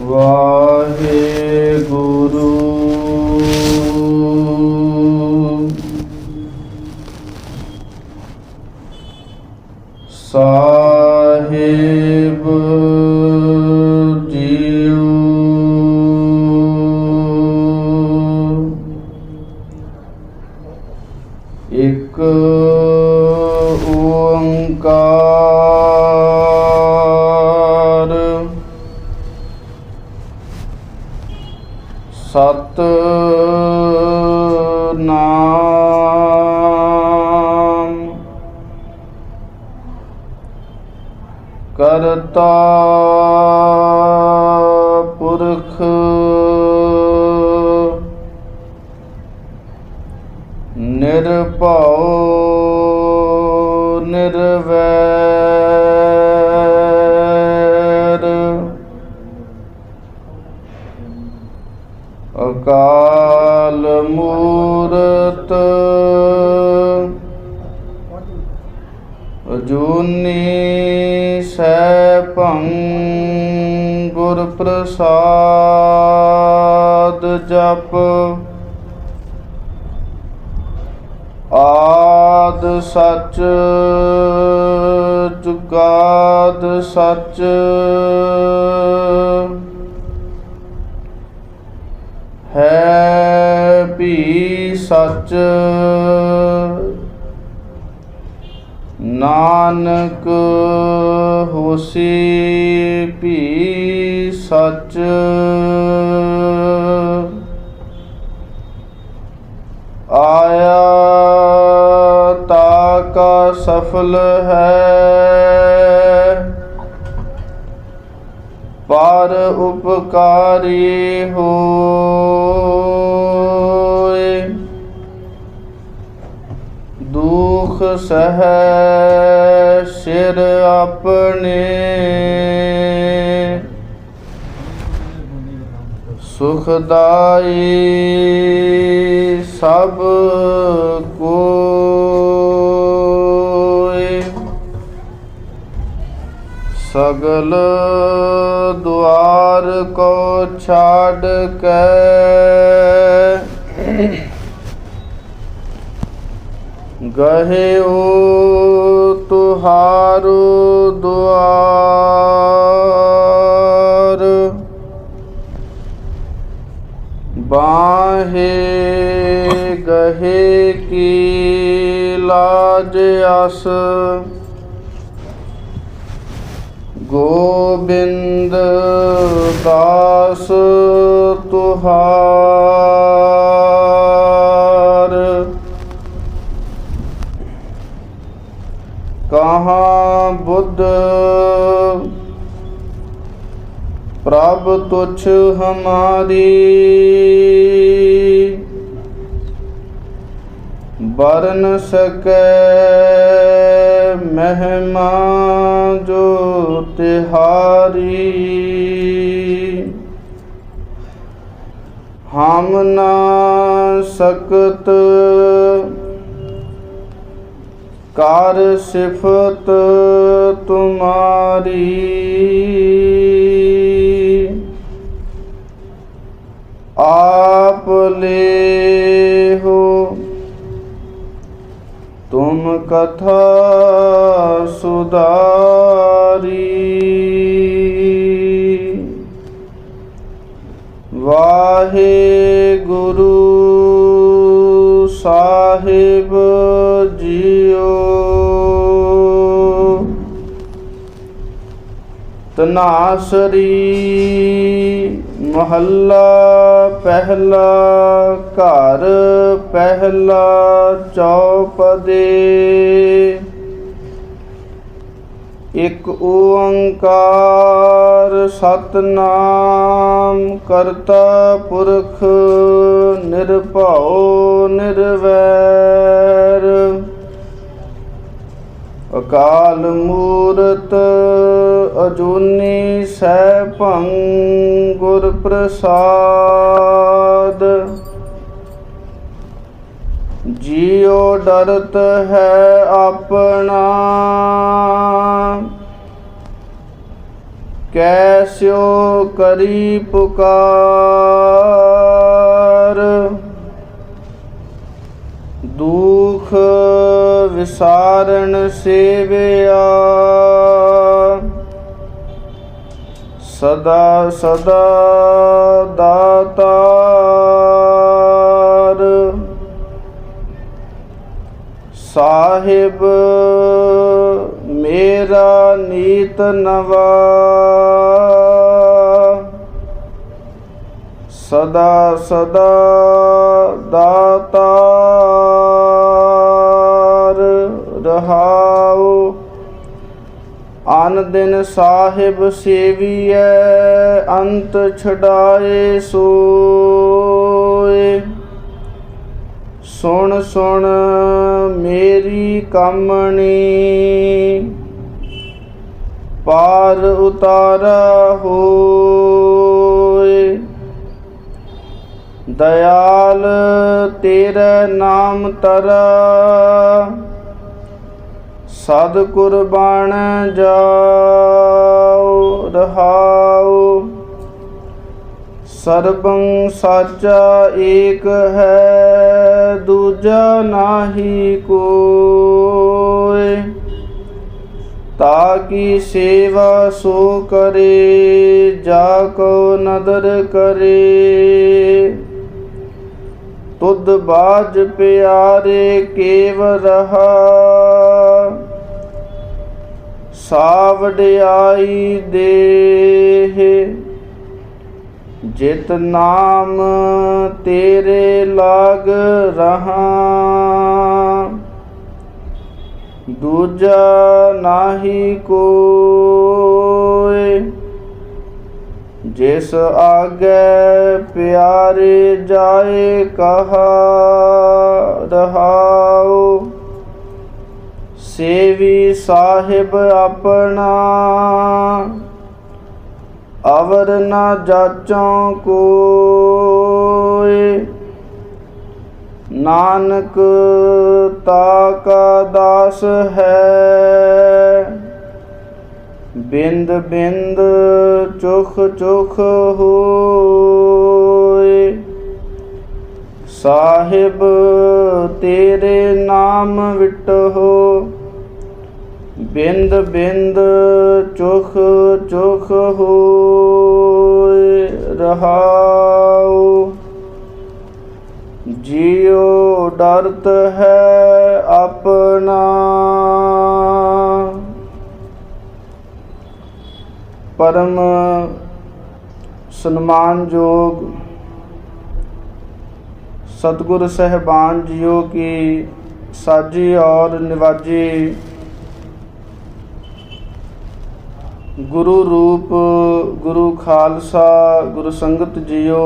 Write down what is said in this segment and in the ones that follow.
ਵਾਹਿਗੁਰੂ ਸਾਹਿਬ JIO. ਇੱਕ ਓੰਕਾਰ ਸਤਿਨਾਮ ਕਰਤਾ ਪੁਰਖ ਨਿਰਭਉ ਨਿਰਵੈਰ ਅਕਾਲ ਮੂਰਤ ਅਜੂਨੀ ਸੈਭੰ ਗੁਰ ਪ੍ਰਸਾਦ ਜਪ। ਆਦ ਸਚ ਜੁਗਾਦ ਸਚ ਹੈ ਭੀ ਸਚ। ਨਾਨਕ ਹੋਸੀ ਭੀ ਸਚ। ਆਇਆ ਤਾ ਕਾ ਸਫਲ ਹੈ ਪਰ ਉਪਕਾਰੀ ਹੋਏ। ਦੁਖ ਸਹਿ ਸਿਰ ਆਪਣੇ ਸੁਖਦਾਈ ਸਭ ਕੋਇ। ਸਗਲ ਦੁਆਰ ਕੋ ਛਾੜ ਕੇ ਗਹਿਓ ਤੁਹਾਰੋ ਦੁਆਰ। ਬਾਹੇ ਗਹੇ ਕੀ ਲਾਜ ਅਸ ਗੋਬਿੰਦ ਦਾਸ ਤੁਹਾਰ। ਕਹਾਂ ਬੁੱਧ ਪ੍ਰਭ ਤੁਛ ਹਮਾਰੀ ਬਰਨ ਸਕੈ ਮਹਿਮਾ ਜੋ ਤਿਹਾਰੀ। ਹਮ ਨਾ ਸਕਤ ਕਰ ਸਿਫਤ ਤੁਮਾਰੀ। ਆਪ ਲੇਹੁ ਤੁਮ ਕਥਾ ਸੁਧਾਰੀ। ਵਾਹਿਗੁਰੂ ਸਾਹਿਬ ਜੀਓ। ਤਨਾਸਰੀ ਮਹੱਲਾ ਪਹਿਲਾ। ਘਰ ਪਹਿਲਾ ਚੌਪਦੇ। ਇਕ ਓੰਕਾਰ ਸਤਿਨਾਮ ਕਰਤਾ ਪੁਰਖ ਨਿਰਭਉ ਨਿਰਵੈਰ ਅਕਾਲ ਮੂਰਤ ਅਜੂਨੀ ਸੈਭੰ ਗੁਰ ਪ੍ਰਸਾਦ। ਜਿਉ ਡਰਤ ਹੈ ਆਪਣਾ कैस्यो करी पुकार, दुख विसारण सेवया, सदा सदा दातार। साहिब मेरा नीत नवा, सदा सदा दातार। रहाओ आन दिन साहिब सेविए, अंत छड़ाए सोए। सुन सुन मेरी कामणी, पार उतारा होए। दयाल तेरे नाम तरा, सद कुर्बान जाओ। रहाओ सर्बं साचा एक है, दूजा नाही कोय। ताकी सेवा सो करे, जाको नदर करे। तुद बाज प्यारे केव रहा, सावड़ियाई देह। जित नाम तेरे लाग रहा, दूजा नाही कोय। जिस आगे प्यारे जाए कहा, रहाओ सेवी साहिब अपना। अवर न जाचों कोय, नानक ताका दास है। बिंद बिंद चुख चुख होय, साहिब तेरे नाम विटहो। बिंद बिंद चुख चुख होय। रहाओ जियो डरत है अपना, परम सम्मानयोग सतगुरु साहिबान जियो की साजी और निवाजी गुरु रूप गुरु खालसा गुरु संगत जियो,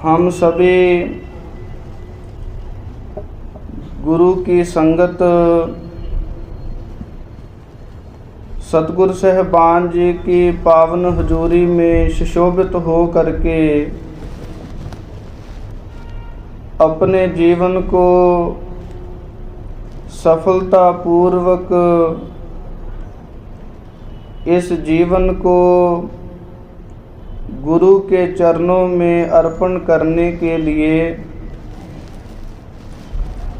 हम सभी गुरु की संगत सतगुरु साहिबान जी की पावन हजूरी में सुशोभित हो करके अपने जीवन को सफलतापूर्वक इस जीवन को गुरु के चरणों में अर्पण करने के लिए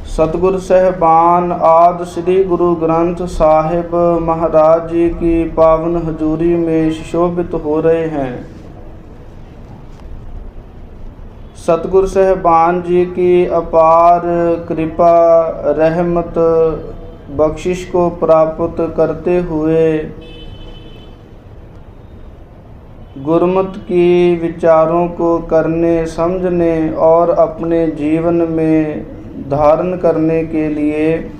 सतगुरु साहिबान आदि श्री गुरु ग्रंथ साहिब महाराज जी की पावन हजूरी में सुशोभित हो रहे हैं। सतगुरु साहिबान जी की अपार कृपा रहमत बख्शिश को प्राप्त करते हुए गुरमत की विचारों को करने समझने और अपने जीवन में धारण करने के लिए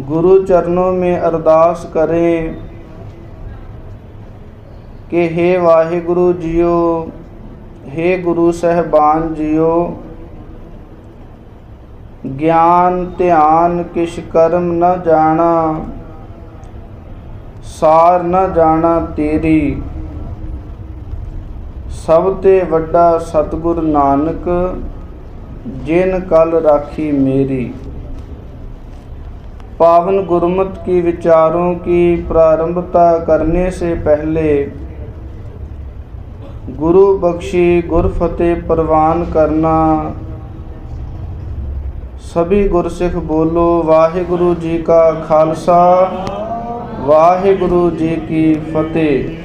गुरु चरणों में अरदास करें कि हे वाहिगुरु जियो, हे गुरु साहिबान जियो, ज्ञान ध्यान किश कर्म न जाना, सार न जाना तेरी, सब ते वड्डा सतगुर नानक, जिन कल राखी मेरी। पावन गुरुमत की विचारों की प्रारंभता करने से पहले गुरु बख्शी गुरफतेह प्रवान करना। सभी गुरसिख बोलो वाहिगुरु जी का खालसा वाहिगुरु जी की फतेह।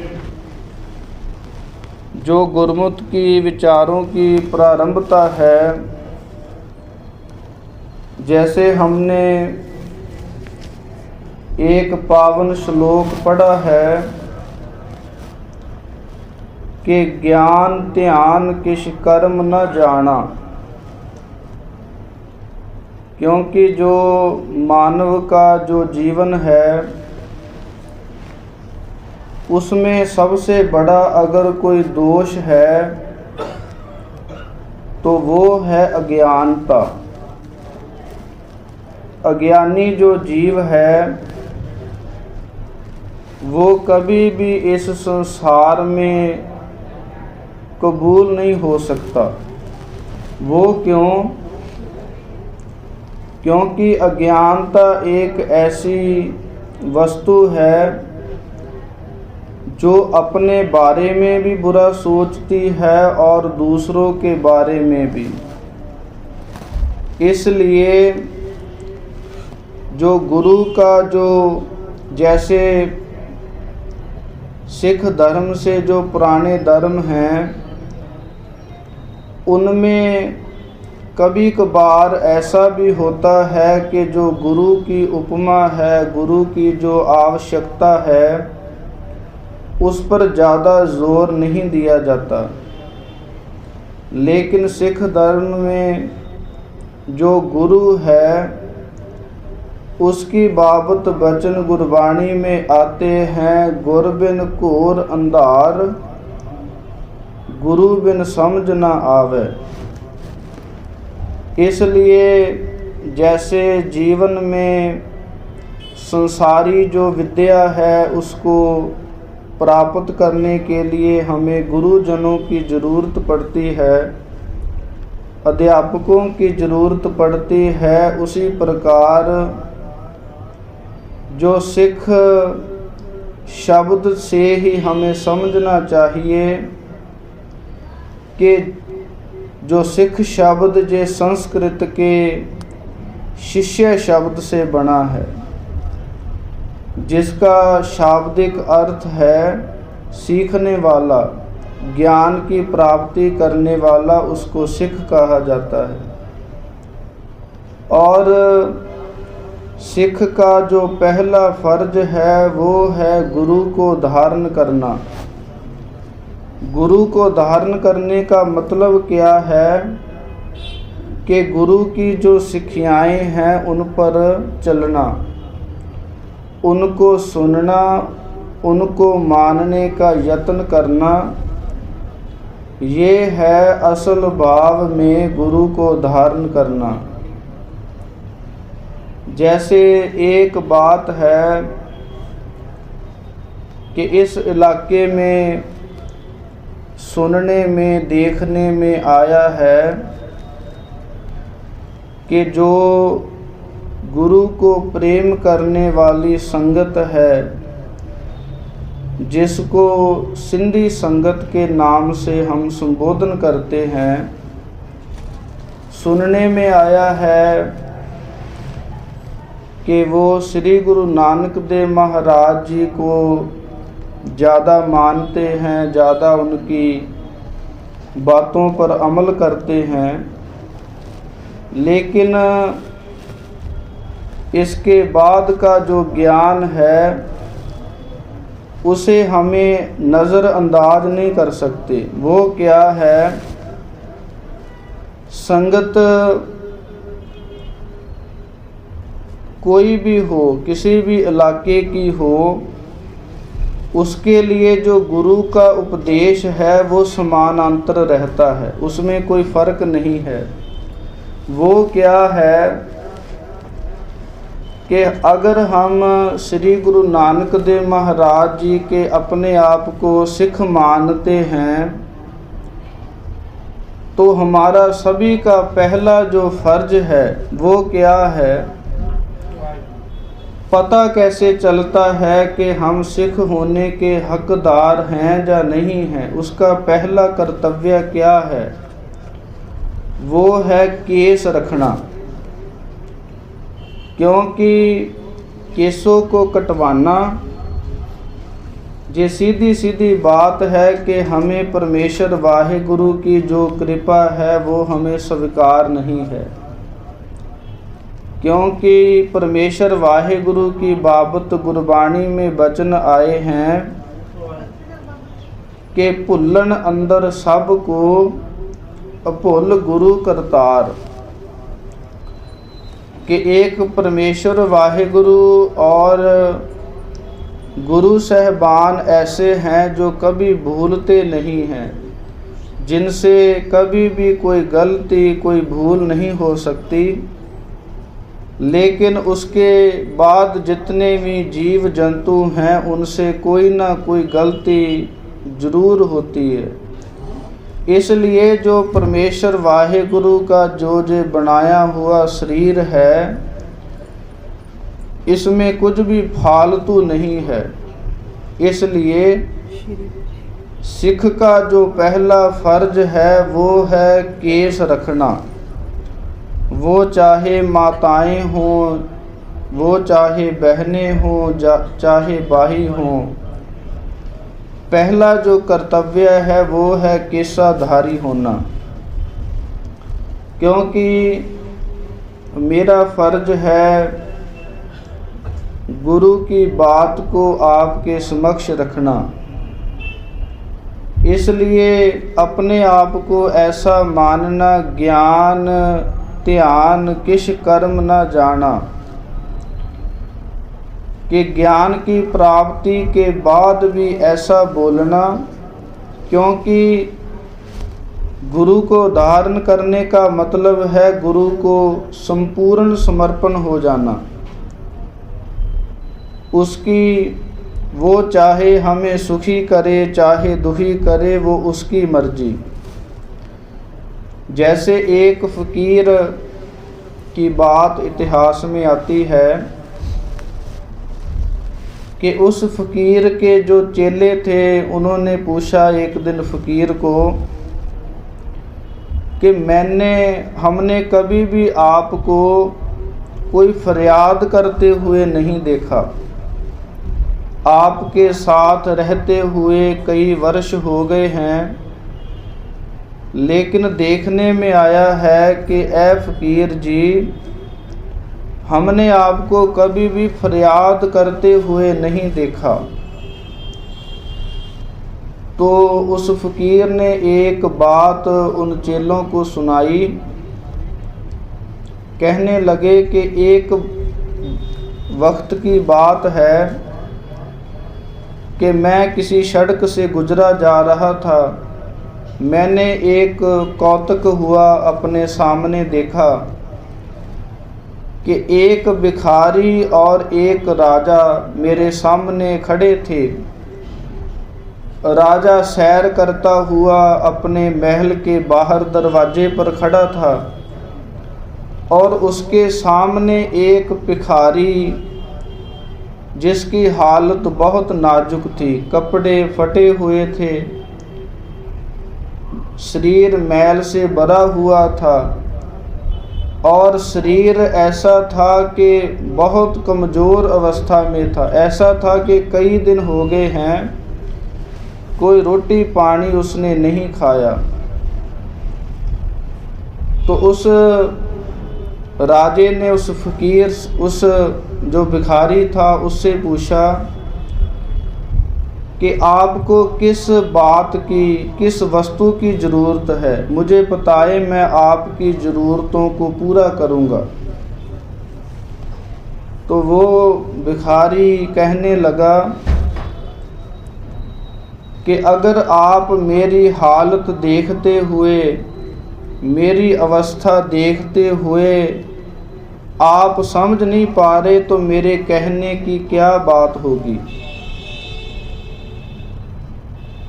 जो गुरमुत की विचारों की प्रारंभता है, जैसे हमने एक पावन श्लोक पढ़ा है कि ज्ञान ध्यान किस कर्म न जाना, क्योंकि जो मानव का जो जीवन है उसमें सबसे बड़ा अगर कोई दोष है तो वो है अज्ञानता। अज्ञानी जो जीव है वो कभी भी इस संसार में कबूल नहीं हो सकता। वो क्यों? क्योंकि अज्ञानता एक ऐसी वस्तु है जो अपने बारे में भी बुरा सोचती है और दूसरों के बारे में भी। इसलिए जो गुरु का जो जैसे सिख धर्म से जो पुराने धर्म हैं उनमें कभी कभार ऐसा भी होता है कि जो गुरु की उपमा है, गुरु की जो आवश्यकता है उस पर ज़्यादा जोर नहीं दिया जाता। लेकिन सिख धर्म में जो गुरु है उसकी बाबत वचन गुरबाणी में आते हैं, गुर बिन घोर अंधार गुरु बिन समझ न आवे। इसलिए जैसे जीवन में संसारी जो विद्या है उसको प्राप्त करने के लिए हमें गुरुजनों की ज़रूरत पड़ती है, अध्यापकों की ज़रूरत पड़ती है, उसी प्रकार जो सिख शब्द से ही हमें समझना चाहिए कि जो सिख शब्द जे संस्कृत के शिष्य शब्द से बना है, जिसका शाब्दिक अर्थ है सीखने वाला, ज्ञान की प्राप्ति करने वाला, उसको सिख कहा जाता है। और सिख का जो पहला फर्ज है वो है गुरु को धारण करना। गुरु को धारण करने का मतलब क्या है कि गुरु की जो शिक्षाएं हैं उन पर चलना, उनको सुनना, उनको मानने का यत्न करना, ये है असल भाव में गुरु को धारण करना। जैसे एक बात है कि इस इलाके में सुनने में देखने में आया है कि जो गुरु को प्रेम करने वाली संगत है, जिसको सिंधी संगत के नाम से हम संबोधन करते हैं, सुनने में आया है कि वो श्री गुरु नानक देव महाराज जी को ज़्यादा मानते हैं, ज़्यादा उनकी बातों पर अमल करते हैं। लेकिन इसके बाद का जो ज्ञान है उसे हमें नज़रअंदाज नहीं कर सकते। वो क्या है? संगत कोई भी हो, किसी भी इलाके की हो, उसके लिए जो गुरु का उपदेश है वो समानांतर रहता है, उसमें कोई फ़र्क नहीं है। वो क्या है कि अगर हम श्री गुरु नानक देव महाराज जी के अपने आप को सिख मानते हैं तो हमारा सभी का पहला जो फ़र्ज है वो क्या है पता कैसे चलता है कि हम सिख होने के हकदार हैं या नहीं हैं? उसका पहला कर्तव्य क्या है? वो है केस रखना, क्योंकि केसों को कटवाना ये सीधी सीधी बात है कि हमें परमेश्वर वाहिगुरु की जो कृपा है वो हमें स्वीकार नहीं है। क्योंकि परमेश्वर वाहिगुरु की बाबत गुरबाणी में वचन आए हैं कि भुल्लन अंदर सब को अभुल गुरु करतार, कि एक परमेश्वर वाहिगुरु और गुरु साहबान ऐसे हैं जो कभी भूलते नहीं हैं, जिनसे कभी भी कोई गलती कोई भूल नहीं हो सकती। लेकिन उसके बाद जितने भी जीव जंतु हैं उनसे कोई ना कोई गलती ज़रूर होती है। इसलिए जो परमेश्वर वाहिगुरु का जो बनाया हुआ शरीर है, इसमें कुछ भी फालतू नहीं है। इसलिए सिख का जो पहला फर्ज है वो है केस रखना। वो चाहे माताएं हों, वो चाहे बहनें हों, चाहे भाई हों, पहला जो कर्तव्य है वो है केसाधारी होना। क्योंकि मेरा फर्ज है गुरु की बात को आपके समक्ष रखना। इसलिए अपने आप को ऐसा मानना, ज्ञान ध्यान किस कर्म न जाना, कि ज्ञान की प्राप्ति के बाद भी ऐसा बोलना, क्योंकि गुरु को धारण करने का मतलब है गुरु को संपूर्ण समर्पण हो जाना। उसकी वो चाहे हमें सुखी करे चाहे दुखी करे, वो उसकी मर्जी। जैसे एक फ़कीर की बात इतिहास में आती है कि उस फ़कीर के जो चेले थे उन्होंने पूछा एक दिन फ़कीर को कि हमने कभी भी आपको कोई फरियाद करते हुए नहीं देखा। आपके साथ रहते हुए कई वर्ष हो गए हैं, लेकिन देखने में आया है कि ए फ़कीर जी, हमने आपको कभी भी फरियाद करते हुए नहीं देखा। तो उस फ़कीर ने एक बात उन चेलों को सुनाई। कहने लगे कि एक वक्त की बात है कि मैं किसी सड़क से गुजरा जा रहा था। मैंने एक कौतक हुआ अपने सामने देखा कि एक भिखारी और एक राजा मेरे सामने खड़े थे। राजा सैर करता हुआ अपने महल के बाहर दरवाजे पर खड़ा था और उसके सामने एक भिखारी जिसकी हालत बहुत नाजुक थी, कपड़े फटे हुए थे, शरीर मैल से भरा हुआ था और शरीर ऐसा था कि बहुत कमज़ोर अवस्था में था। ऐसा था कि कई दिन हो गए हैं कोई रोटी पानी उसने नहीं खाया। तो उस राजे ने उस फ़कीर, उस जो भिखारी था, उससे पूछा कि आपको किस बात की, किस वस्तु की ज़रूरत है, मुझे बताएं, मैं आपकी ज़रूरतों को पूरा करूँगा। तो वो भिखारी कहने लगा कि अगर आप मेरी हालत देखते हुए, मेरी अवस्था देखते हुए आप समझ नहीं पा रहे तो मेरे कहने की क्या बात होगी।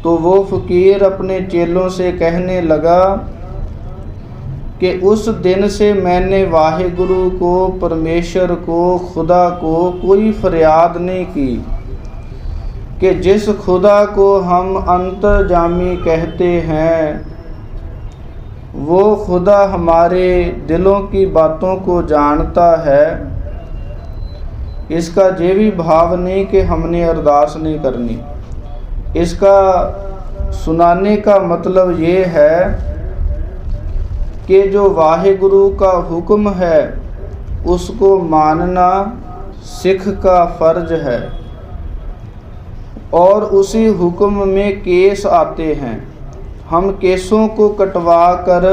तो वो फ़कीर अपने चेलों से कहने लगा कि उस दिन से मैंने वाहिगुरु को, परमेश्वर को, खुदा को कोई फरियाद नहीं की कि जिस खुदा को हम अंतर्जामी कहते हैं वो खुदा हमारे दिलों की बातों को जानता है। इसका ये भी भाव नहीं कि हमने अरदास नहीं करनी। इसका सुनाने का मतलब ये है कि जो वाहिगुरु का हुक्म है उसको मानना सिख का फ़र्ज है, और उसी हुक्म में केस आते हैं। हम केसों को कटवा कर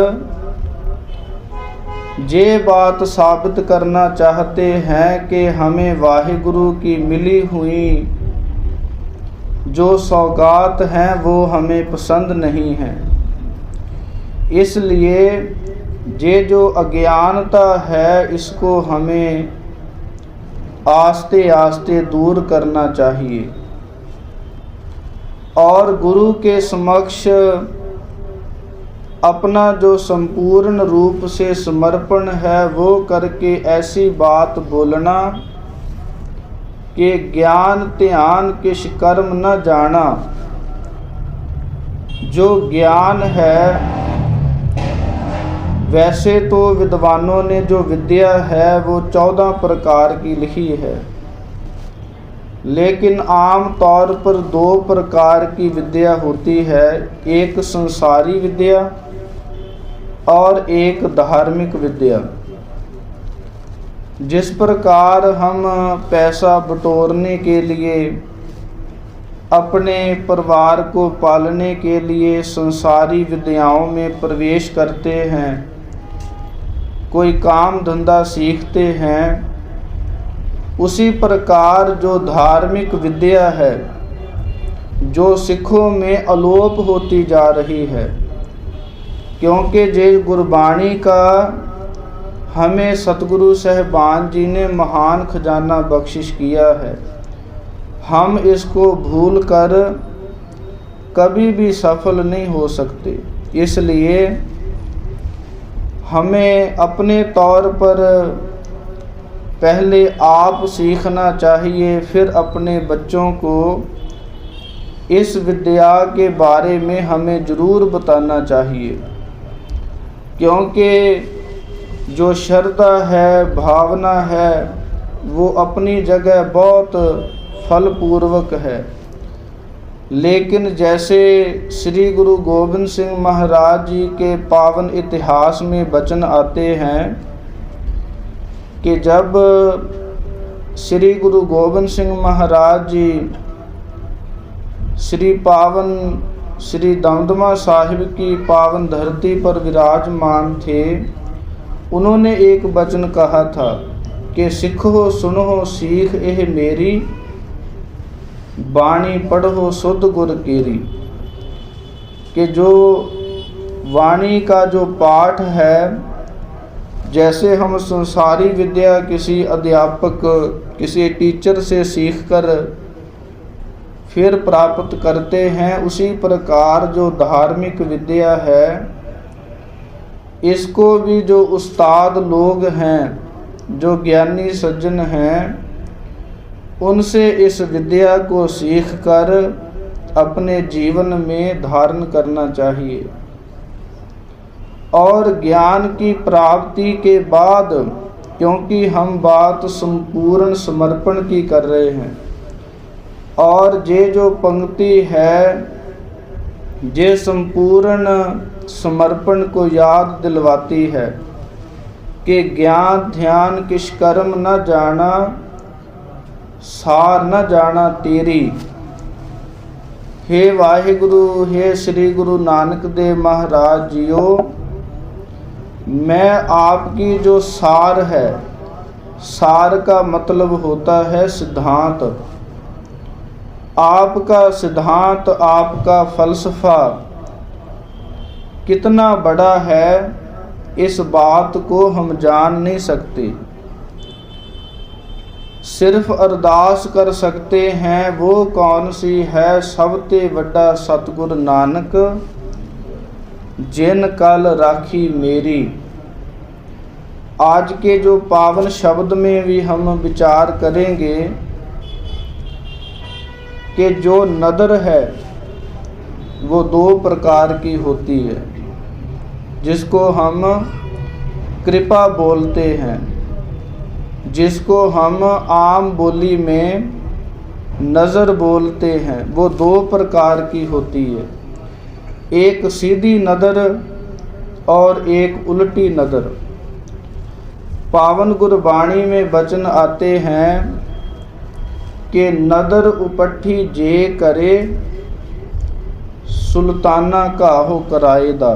ये बात साबित करना चाहते हैं कि हमें वाहिगुरु की मिली हुई जो सौगात हैं वो हमें पसंद नहीं है। इसलिए ये जो अज्ञानता है इसको हमें आस्ते आस्ते दूर करना चाहिए और गुरु के समक्ष अपना जो संपूर्ण रूप से समर्पण है वो करके ऐसी बात बोलना कि ज्ञान ध्यान किश कर्म न जाना। जो ज्ञान है, वैसे तो विद्वानों ने जो विद्या है वो 14 प्रकार की लिखी है, लेकिन आम तौर पर 2 प्रकार की विद्या होती है, एक संसारी विद्या और एक धार्मिक विद्या। जिस प्रकार हम पैसा बटोरने के लिए, अपने परिवार को पालने के लिए संसारी विद्याओं में प्रवेश करते हैं, कोई काम धंधा सीखते हैं, उसी प्रकार जो धार्मिक विद्या है जो सिखों में अलोप होती जा रही है, क्योंकि जे गुरबाणी का हमें सतगुरु साहिबान जी ने महान खजाना बख्शिश किया है, हम इसको भूल कर कभी भी सफल नहीं हो सकते। इसलिए हमें अपने तौर पर पहले आप सीखना चाहिए, फिर अपने बच्चों को इस विद्या के बारे में हमें ज़रूर बताना चाहिए, क्योंकि जो श्रद्धा है, भावना है, वो अपनी जगह बहुत फलपूर्वक है। लेकिन जैसे श्री गुरु गोबिंद सिंह महाराज जी के पावन इतिहास में वचन आते हैं कि जब श्री गुरु गोबिंद सिंह महाराज जी श्री दमदमा साहिब की पावन धरती पर विराजमान थे, उन्होंने एक वचन कहा था कि सिखो सुनो सीख एह मेरी, बाणी पढ़ो शुद्ध गुर केरी। कि जो वाणी का जो पाठ है, जैसे हम संसारी विद्या किसी अध्यापक, किसी टीचर से सीखकर फिर प्राप्त करते हैं, उसी प्रकार जो धार्मिक विद्या है इसको भी जो उस्ताद लोग हैं, जो ज्ञानी सज्जन हैं, उनसे इस विद्या को सीखकर अपने जीवन में धारण करना चाहिए। और ज्ञान की प्राप्ति के बाद, क्योंकि हम बात संपूर्ण समर्पण की कर रहे हैं, और ये जो पंक्ति है ये संपूर्ण समर्पण को याद दिलवाती है कि ज्ञान ध्यान किस कर्म न जाना, सार न जाना तेरी। हे वाहिगुरु, हे श्री गुरु नानक देव महाराज जियो, मैं आपकी जो सार है, सार का मतलब होता है सिद्धांत, आपका सिद्धांत, आपका फलसफा कितना बड़ा है, इस बात को हम जान नहीं सकते। सिर्फ अरदास कर सकते हैं, वो कौन सी है, सबते वड्डा सतगुर नानक जिन कल राखी मेरी। आज के जो पावन शब्द में भी हम विचार करेंगे कि जो नदर है वो दो प्रकार की होती है, जिसको हम कृपा बोलते हैं, जिसको हम आम बोली में नज़र बोलते हैं। वो दो प्रकार की होती है, एक सीधी नदर और एक उल्टी नदर। पावन गुरबाणी में वचन आते हैं कि नदर उपट्ठी जे करे सुल्ताना काहो कराएदा।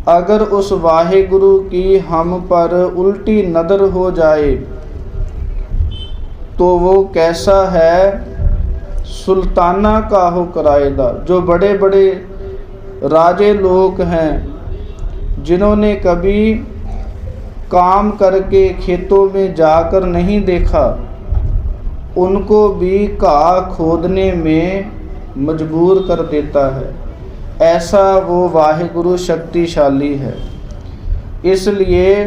अगर उस वाहेगुरु की हम पर उल्टी नदर हो जाए तो वो कैसा है, सुल्ताना काहो कराएदा। जो बड़े बड़े राजे लोग हैं, जिन्होंने कभी काम करके खेतों में जाकर नहीं देखा, उनको भी घाह खोदने में मजबूर कर देता है। ऐसा वो वाहेगुरु शक्तिशाली है। इसलिए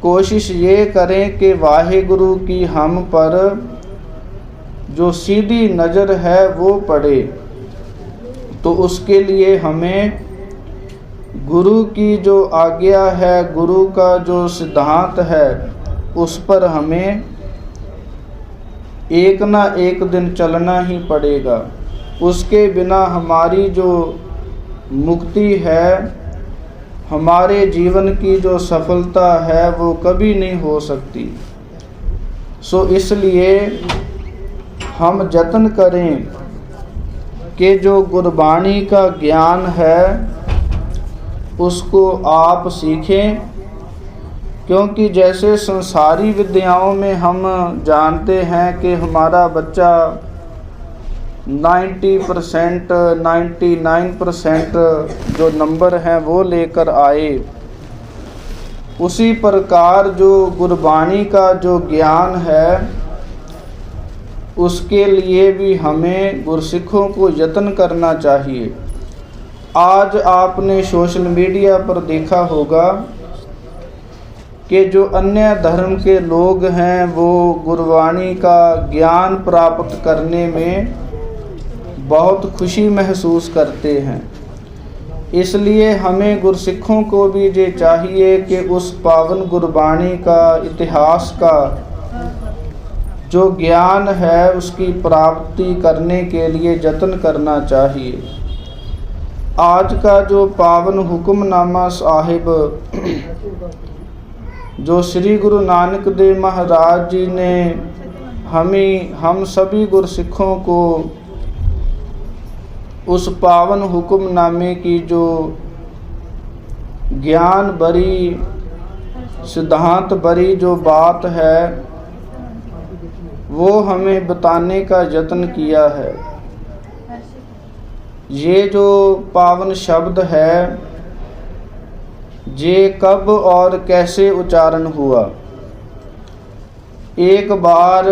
कोशिश ये करें कि वाहेगुरु की हम पर जो सीधी नज़र है वो पड़े। तो उसके लिए हमें गुरु की जो आज्ञा है, गुरु का जो सिद्धांत है, उस पर हमें एक ना एक दिन चलना ही पड़ेगा। उसके बिना हमारी जो मुक्ति है, हमारे जीवन की जो सफलता है, वो कभी नहीं हो सकती। सो इसलिए हम जतन करें कि जो गुरबाणी का ज्ञान है उसको आप सीखें, क्योंकि जैसे संसारी विद्याओं में हम जानते हैं कि हमारा बच्चा 90%, 99% जो नंबर हैं वो लेकर आए, उसी प्रकार जो गुरबाणी का जो ज्ञान है उसके लिए भी हमें गुरसिखों को यत्न करना चाहिए। आज आपने सोशल मीडिया पर देखा होगा कि जो अन्य धर्म के लोग हैं वो गुरबाणी का ज्ञान प्राप्त करने में बहुत खुशी महसूस करते हैं। इसलिए हमें गुरसिखों को भी ये चाहिए कि उस पावन गुरबाणी का इतिहास का जो ज्ञान है उसकी प्राप्ति करने के लिए यत्न करना चाहिए। आज का जो पावन हुक्मनामा साहिब जो श्री गुरु नानक देव महाराज जी ने हम सभी गुरसिखों को उस पावन हुक्मनामे की जो ज्ञान भरी, सिद्धांत भरी जो बात है वो हमें बताने का यत्न किया है। ये जो पावन शब्द है, ये कब और कैसे उच्चारण हुआ। एक बार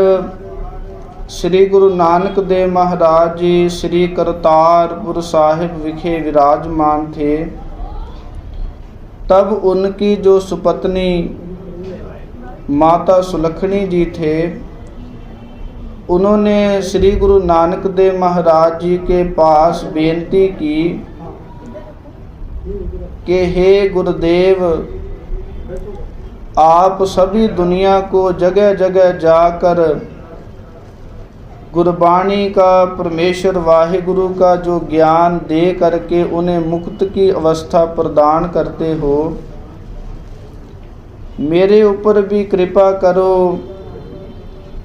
श्री गुरु नानक देव महाराज जी श्री करतारपुर साहिब विखे विराजमान थे। तब उनकी जो सुपत्नी माता सुलखनी जी थे, उन्होंने श्री गुरु नानक देव महाराज जी के पास बेनती की कि हे गुरुदेव, आप सभी दुनिया को जगह जगह जाकर गुरबाणी का, परमेश्वर वाहिगुरु का जो ज्ञान दे करके उन्हें मुक्त की अवस्था प्रदान करते हो, मेरे ऊपर भी कृपा करो।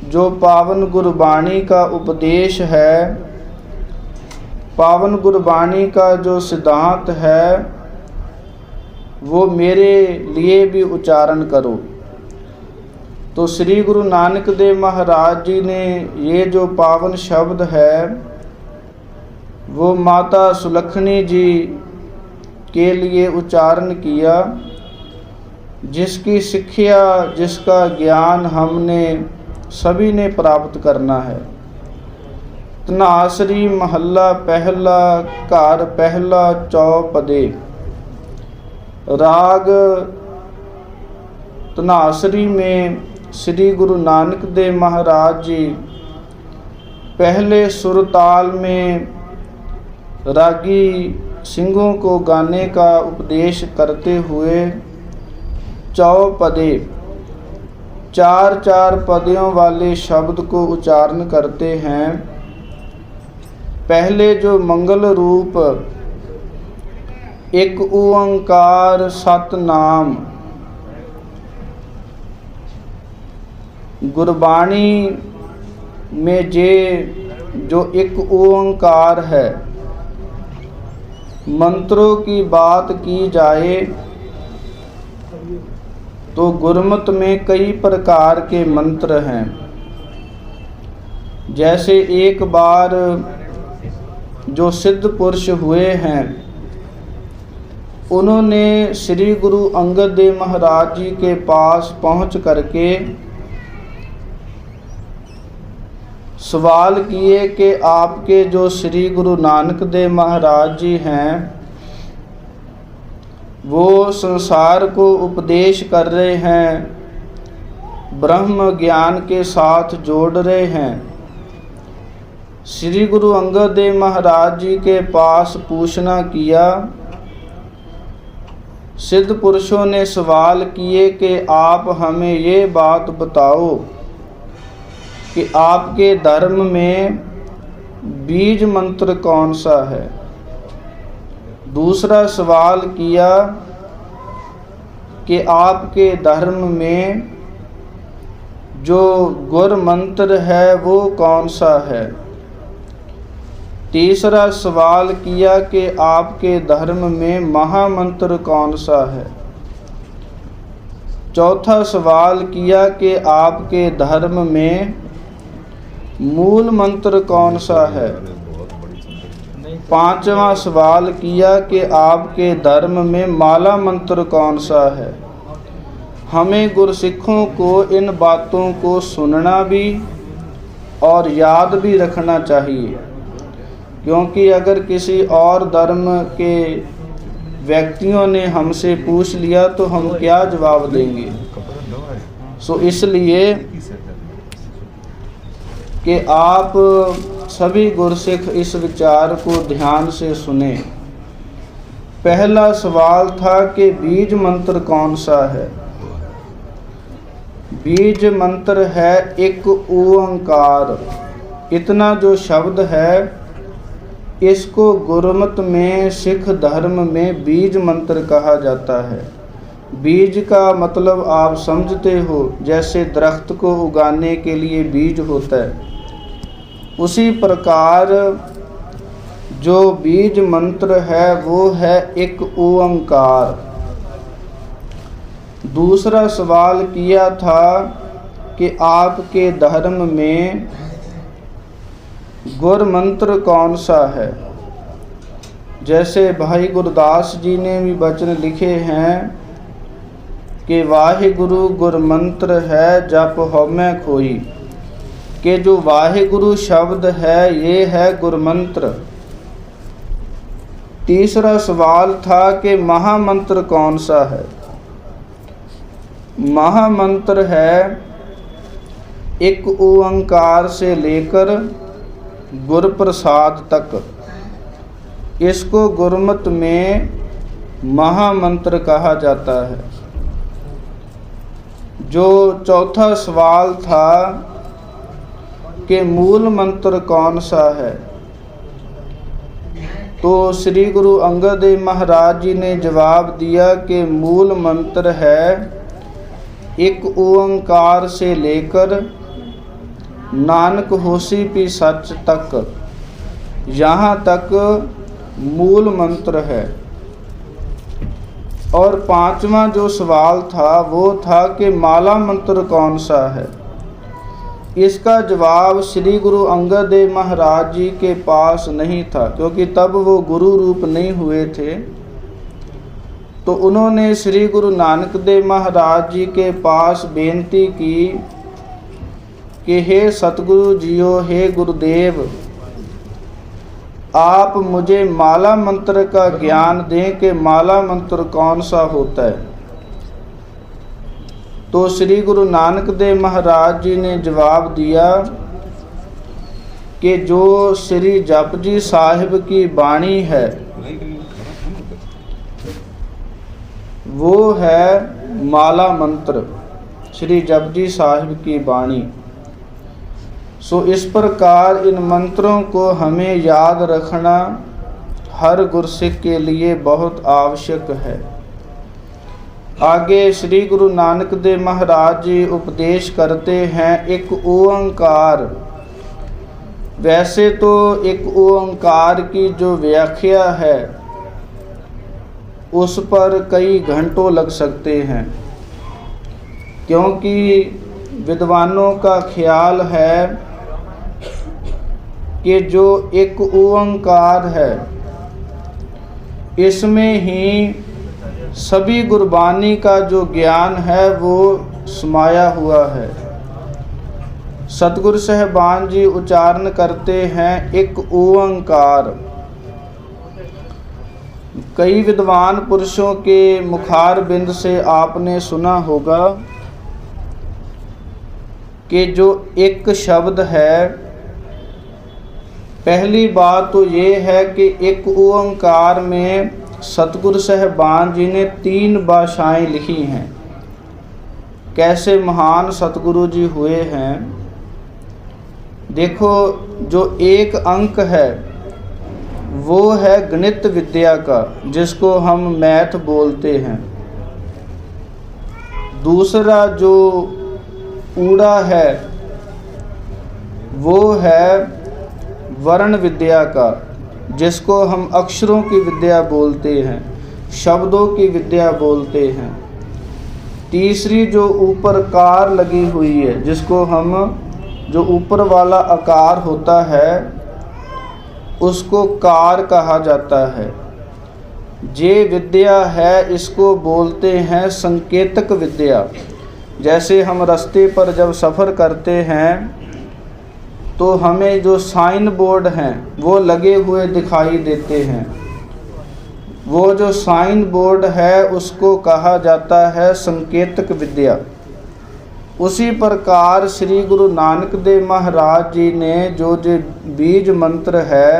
जो पावन गुरबाणी का उपदेश है, पावन गुरबाणी का जो सिद्धांत है, वो मेरे लिए भी उच्चारण करो। तो श्री गुरु नानक देव महाराज जी ने ये जो पावन शब्द है वो माता सुलखनी जी के लिए उच्चारण किया, जिसकी शिक्षा, जिसका ज्ञान हमने सभी ने प्राप्त करना है। तनासरी महला पहला, घर पहला चौपदे। राग ਧਨਾਸਰੀ में श्री गुरु नानक देव महाराज जी पहले सुरताल में रागी सिंहों को गाने का उपदेश करते हुए चौपदे 4-4 पदों वाले शब्द को उच्चारण करते हैं। पहले जो मंगल रूप एक ओंकार सतनाम गुरबाणी में जो एक ओंकार है, मंत्रों की बात की जाए तो गुरमत में कई प्रकार के मंत्र हैं। जैसे एक बार जो सिद्ध पुरुष हुए हैं, उन्होंने श्री गुरु अंगद देव महाराज जी के पास पहुंच करके सवाल किए कि आपके जो श्री गुरु नानक देव महाराज जी हैं, वो संसार को उपदेश कर रहे हैं, ब्रह्म ज्ञान के साथ जोड़ रहे हैं। श्री गुरु अंगद देव महाराज जी के पास पूछना किया। सिद्ध पुरुषों ने सवाल किए कि आप हमें ये बात बताओ कि आपके धर्म में बीज मंत्र कौन सा है। दूसरा सवाल किया कि आपके धर्म में जो गुर मंत्र है वो कौन सा है। तीसरा सवाल किया कि आपके धर्म में महामंत्र कौन सा है। चौथा सवाल किया कि आपके धर्म में मूल मंत्र कौन सा है। पांचवा सवाल किया कि आपके धर्म में माला मंत्र कौन सा है। हमें गुरसिखों को इन बातों को सुनना भी और याद भी रखना चाहिए, क्योंकि अगर किसी और धर्म के व्यक्तियों ने हमसे पूछ लिया तो हम क्या जवाब देंगे। सो इसलिए कि आप सभी गुरसिख इस विचार को ध्यान से सुने। पहला सवाल था कि बीज मंत्र कौन सा है। बीज मंत्र है एक ओंकार। इतना जो शब्द है, इसको गुरमत में सिख धर्म में बीज मंत्र कहा जाता है। बीज का मतलब आप समझते हो, जैसे दरख्त को उगाने के लिए बीज होता है, उसी प्रकार जो बीज मंत्र है वो है एक ओंकार। दूसरा सवाल किया था कि आपके धर्म में गुर मंत्र कौन सा है। जैसे भाई गुरदास जी ने भी वचन लिखे हैं कि वाहिगुरु गुर मंत्र है जप होमै खोई, कि जो वाहिगुरु शब्द है ये है गुरमंत्र। तीसरा सवाल था कि महामंत्र कौन सा है। महामंत्र है एक ओंकार से लेकर गुर प्रसाद तक। इसको गुरमत में महामंत्र कहा जाता है। जो चौथा सवाल था कि मूल मंत्र कौन सा है, तो श्री गुरु अंगद देव महाराज जी ने जवाब दिया कि मूल मंत्र है एक ओंकार से लेकर नानक होसी पी सच तक, यहाँ तक मूल मंत्र है। और पांचवा जो सवाल था वो था कि माला मंत्र कौन सा है। इसका जवाब श्री गुरु अंगद देव महाराज जी के पास नहीं था, क्योंकि तब वो गुरु रूप नहीं हुए थे। तो उन्होंने श्री गुरु नानक देव महाराज जी के पास बेनती की कि हे सतगुरु जियो, हे गुरुदेव, आप मुझे माला मंत्र का ज्ञान दें कि माला मंत्र कौन सा होता है। तो श्री गुरु नानक देव महाराज जी ने जवाब दिया कि जो श्री जपजी साहिब की वाणी है वो है माला मंत्र, श्री जपजी साहिब की वाणी। सो इस प्रकार इन मंत्रों को हमें याद रखना हर गुरसिख के लिए बहुत आवश्यक है। आगे श्री गुरु नानक देव महाराज जी उपदेश करते हैं एक ओंकार। वैसे तो एक ओंकार की जो व्याख्या है उस पर कई घंटों लग सकते हैं, क्योंकि विद्वानों का ख्याल है कि जो एक ओंकार है इसमें ही सभी गुरबानी का जो ज्ञान है वो समाया हुआ है। सतगुरु साहिबान जी उच्चारण करते हैं एक ओंकार। कई विद्वान पुरुषों के मुखार बिंद से आपने सुना होगा कि जो एक शब्द है, पहली बात तो ये है कि एक ओंकार में सतगुरु साहिबान जी ने 3 भाषाएं लिखी हैं। कैसे महान सतगुरु जी हुए हैं। देखो, जो एक अंक है वो है गणित विद्या का, जिसको हम मैथ बोलते हैं। दूसरा जो ऊड़ा है वो है वर्ण विद्या का, जिसको हम अक्षरों की विद्या बोलते हैं, शब्दों की विद्या बोलते हैं। तीसरी जो ऊपर कार लगी हुई है, जिसको हम, जो ऊपर वाला आकार होता है उसको कार कहा जाता है। जे विद्या है इसको बोलते हैं संकेतक विद्या। जैसे हम रास्ते पर जब सफ़र करते हैं तो हमें जो साइन बोर्ड हैं वो लगे हुए दिखाई देते हैं, वो जो साइन बोर्ड है उसको कहा जाता है संकेतक विद्या। उसी प्रकार श्री गुरु नानक देव महाराज जी ने जो बीज मंत्र है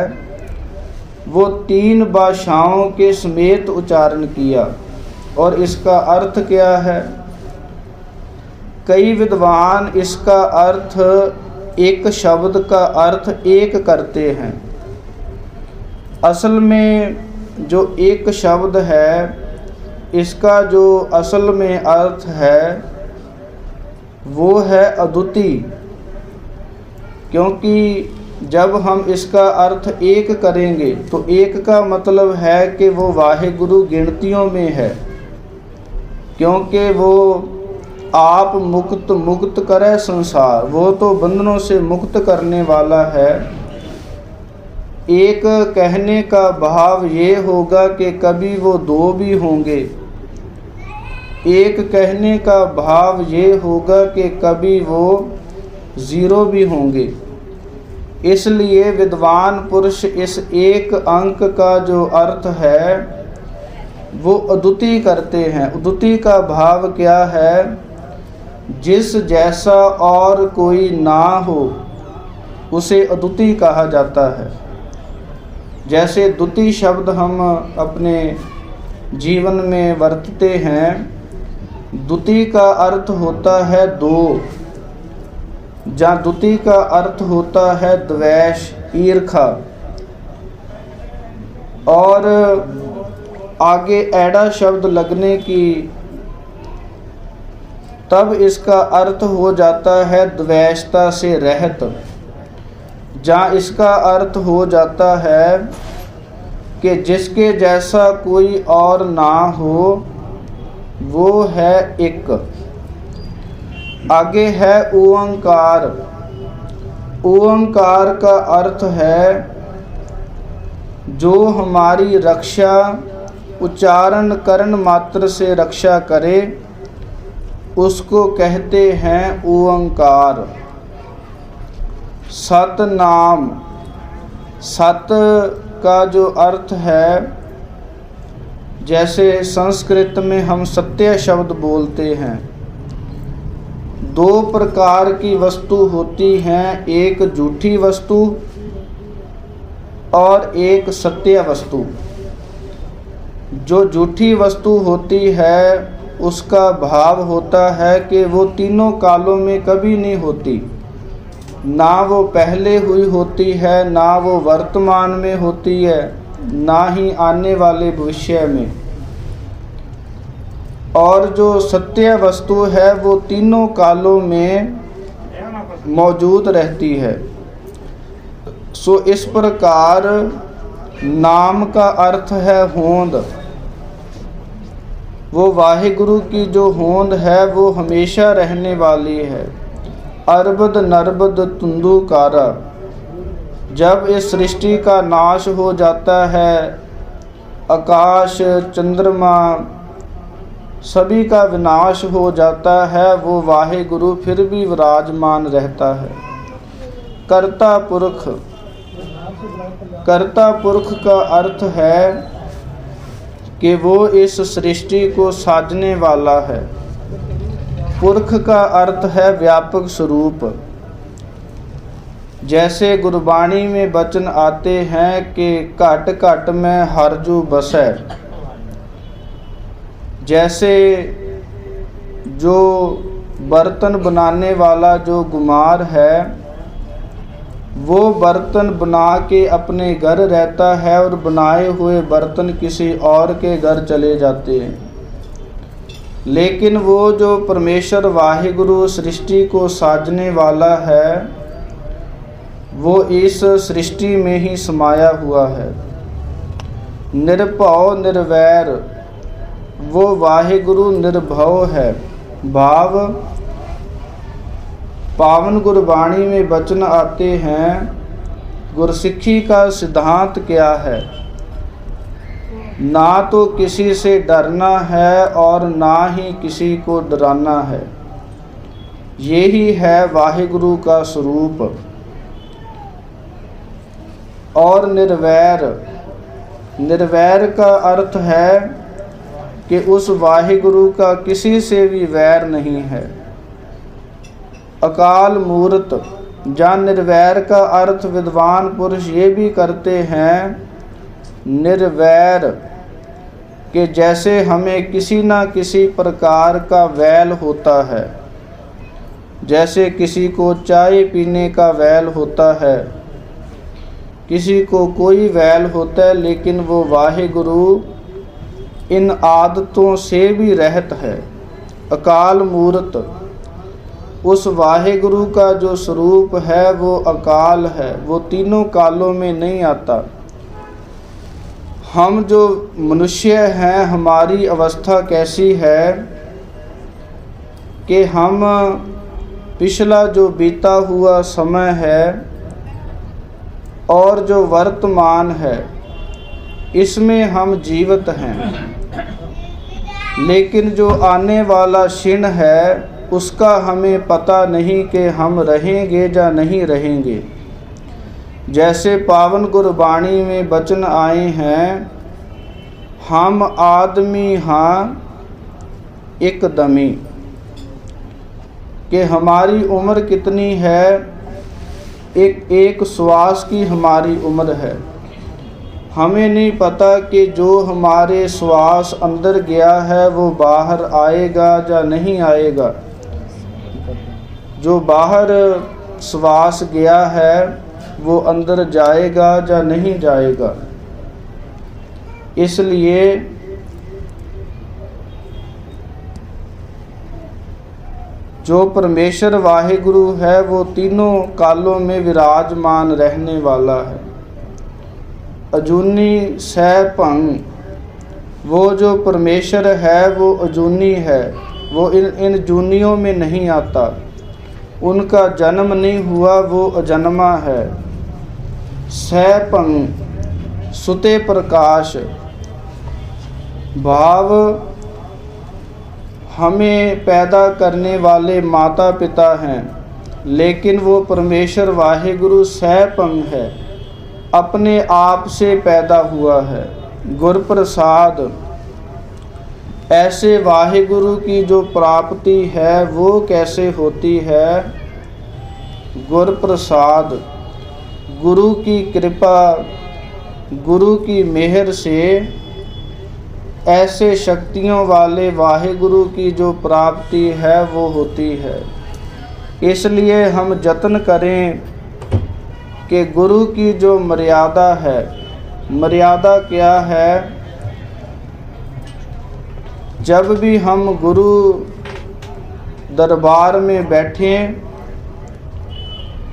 वो 3 भाषाओं के समेत उच्चारण किया। और इसका अर्थ क्या है? कई विद्वान इसका अर्थ, एक शब्द का अर्थ एक करते हैं। असल में जो एक शब्द है इसका जो असल में अर्थ है वो है अद्वितीय, क्योंकि जब हम इसका अर्थ एक करेंगे तो एक का मतलब है कि वो वाहिगुरु गिनतियों में है, क्योंकि वो आप मुक्त करे संसार, वो तो बंधनों से मुक्त करने वाला है। एक कहने का भाव ये होगा कि कभी वो 2 भी होंगे। एक कहने का भाव ये होगा कि कभी वो 0 भी होंगे। इसलिए विद्वान पुरुष इस एक अंक का जो अर्थ है वो अद्वितीय करते हैं। अद्वितीय का भाव क्या है? जिस जैसा और कोई ना हो उसे अद्वितीय कहा जाता है। जैसे द्वितीय शब्द हम अपने जीवन में वरतते हैं, द्वितीय का अर्थ होता है 2, जहाँ द्वितीय का अर्थ होता है द्वेष, ईर्खा। और आगे एड़ा शब्द लगने की तब इसका अर्थ हो जाता है द्वेषता से रहित, जहाँ इसका अर्थ हो जाता है कि जिसके जैसा कोई और ना हो वो है एक। आगे है ओंकार। ओंकार का अर्थ है जो हमारी रक्षा उच्चारण करण मात्र से रक्षा करे, उसको कहते हैं ओंकार। सत नाम, सत का जो अर्थ है, जैसे संस्कृत में हम सत्य शब्द बोलते हैं, दो प्रकार की वस्तु होती हैं, एक झूठी वस्तु और एक सत्य वस्तु। जो झूठी वस्तु होती है उसका भाव होता है कि वो तीनों कालों में कभी नहीं होती, ना वो पहले हुई होती है, ना वो वर्तमान में होती है, ना ही आने वाले भविष्य में। और जो सत्य वस्तु है वो तीनों कालों में मौजूद रहती है। सो इस प्रकार नाम का अर्थ है होंद। वो वाहिगुरु की जो होंद है वो हमेशा रहने वाली है। अरबद नरबद तुंदुकारा। जब इस सृष्टि का नाश हो जाता है, आकाश चंद्रमा सभी का विनाश हो जाता है, वो वाहिगुरु फिर भी विराजमान रहता है। कर्ता पुरख। कर्ता पुरख का अर्थ है कि वो इस सृष्टि को साजने वाला है। पुरख का अर्थ है व्यापक स्वरूप। जैसे गुरबाणी में वचन आते हैं कि घट घट में हरजू बसै। जैसे जो बर्तन बनाने वाला जो कुम्हार है, वो बर्तन बना के अपने घर रहता है और बनाए हुए बर्तन किसी और के घर चले जाते हैं। लेकिन वो जो परमेश्वर वाहिगुरु सृष्टि को साजने वाला है, वो इस सृष्टि में ही समाया हुआ है। निर्भव निर्वैर। वो वाहिगुरु निर्भव है। भाव पावन गुरबाणी में वचन आते हैं, गुरसिੱਖੀ का सिद्धांत क्या है? ना तो किसी से डरना है और ना ही किसी को डराना है। यही है वाहिगुरु का स्वरूप। और निर्वैर। निर्वैर का अर्थ है कि उस वाहिगुरु का किसी से भी वैर नहीं है। अकाल मूर्त। जहाँ निर्वैर का अर्थ विद्वान पुरुष ये भी करते हैं, निर्वैर कि जैसे हमें किसी न किसी प्रकार का वैल होता है। जैसे किसी को चाय पीने का वैल होता है, किसी को कोई वैल होता है, लेकिन वो वाहिगुरु इन आदतों से भी रहत है। अकाल मूर्त। उस वाहिगुरु का जो स्वरूप है वो अकाल है, वो तीनों कालों में नहीं आता। हम जो मनुष्य हैं, हमारी अवस्था कैसी है कि हम पिछला जो बीता हुआ समय है और जो वर्तमान है, इसमें हम जीवित हैं। लेकिन जो आने वाला क्षण है उसका हमें पता नहीं कि हम रहेंगे या नहीं रहेंगे। जैसे पावन गुरबाणी में वचन आए हैं, हम आदमी हाँ एकदमी, कि हमारी उम्र कितनी है, एक श्वास की हमारी उम्र है। हमें नहीं पता कि जो हमारे श्वास अंदर गया है वो बाहर आएगा या नहीं आएगा। जो बाहर श्वास गया है वो अंदर जाएगा या नहीं जाएगा। इसलिए जो परमेश्वर वाहिगुरु है वो तीनों कालों में विराजमान रहने वाला है। अजूनी सैभंग। वो जो परमेश्वर है वो अजूनी है, वो इन जूनियों में नहीं आता, उनका जन्म नहीं हुआ, वो अजन्मा है। सैभंग सुते प्रकाश। भाव हमें पैदा करने वाले माता पिता हैं, लेकिन वो परमेश्वर वाहिगुरु सैभंग है, अपने आप से पैदा हुआ है। गुरप्रसाद। ऐसे वाहिगुरु की जो प्राप्ति है वो कैसे होती है? गुर प्रसाद, गुरु की कृपा, गुरु की मेहर से ऐसे शक्तियों वाले वाहिगुरु की जो प्राप्ति है वो होती है। इसलिए हम जतन करें कि गुरु की जो मर्यादा है, मर्यादा क्या है? जब भी हम गुरु दरबार में बैठें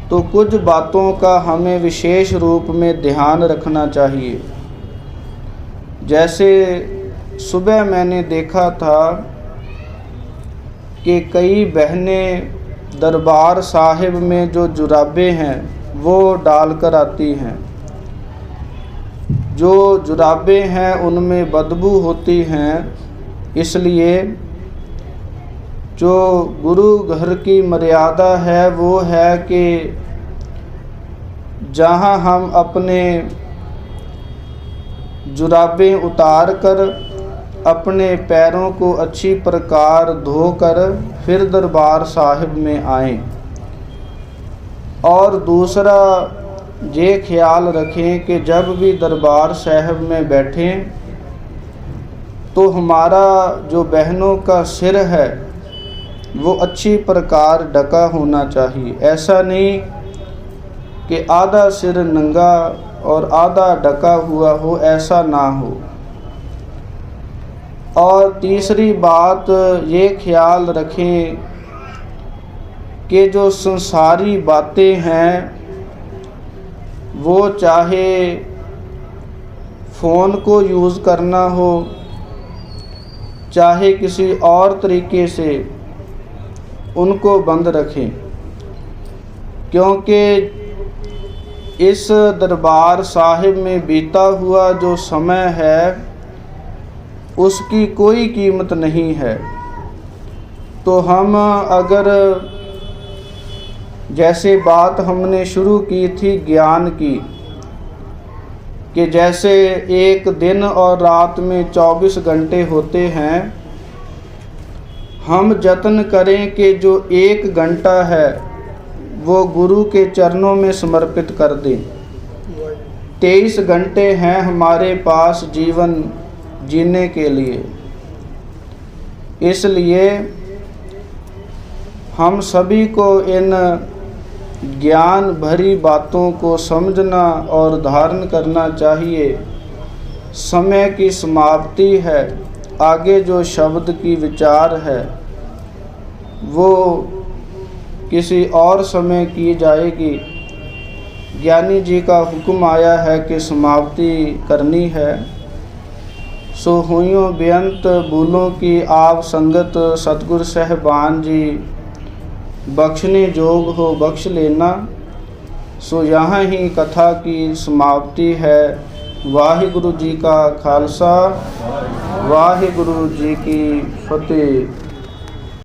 तो कुछ बातों का हमें विशेष रूप में ध्यान रखना चाहिए। जैसे सुबह मैंने देखा था कि कई बहनें दरबार साहिब में जो जुराबे हैं वो डाल कर आती हैं। जो जुराबे हैं उनमें बदबू होती हैं, इसलिए जो गुरु घर की मर्यादा है वो है कि जहाँ हम अपने जुराबें उतार कर अपने पैरों को अच्छी प्रकार धोकर फिर दरबार साहिब में आएं। और दूसरा ये ख्याल रखें कि जब भी दरबार साहिब में बैठें तो हमारा जो बहनों का सिर है वो अच्छी प्रकार ढका होना चाहिए। ऐसा नहीं कि आधा सिर नंगा और आधा ढका हुआ हो, ऐसा ना हो। और तीसरी बात ये ख्याल रखें कि जो संसारी बातें हैं वो चाहे फ़ोन को यूज़ करना हो, चाहे किसी और तरीके से उनको बंद रखें, क्योंकि इस दरबार साहिब में बीता हुआ जो समय है उसकी कोई कीमत नहीं है। तो हम अगर जैसे बात हमने शुरू की थी ज्ञान की, कि जैसे एक दिन और रात में 24 घंटे होते हैं, हम जतन करें कि जो 1 घंटा है वो गुरु के चरणों में समर्पित कर दें। 23 घंटे हैं हमारे पास जीवन जीने के लिए। इसलिए हम सभी को इन ज्ञान भरी बातों को समझना और धारण करना चाहिए। समय की समाप्ति है, आगे जो शब्द की विचार है वो किसी और समय की जाएगी। ज्ञानी जी का हुक्म आया है कि समाप्ति करनी है। सो हुइयों बेअंत भूलों की आप संगत, सतगुर साहिबान जी बख्शने जोग हो बख्श लेना। सो यहाँ ही कथा की समाप्ति है। वाहिगुरु जी का खालसा, वाहिगुरु जी की फतेह।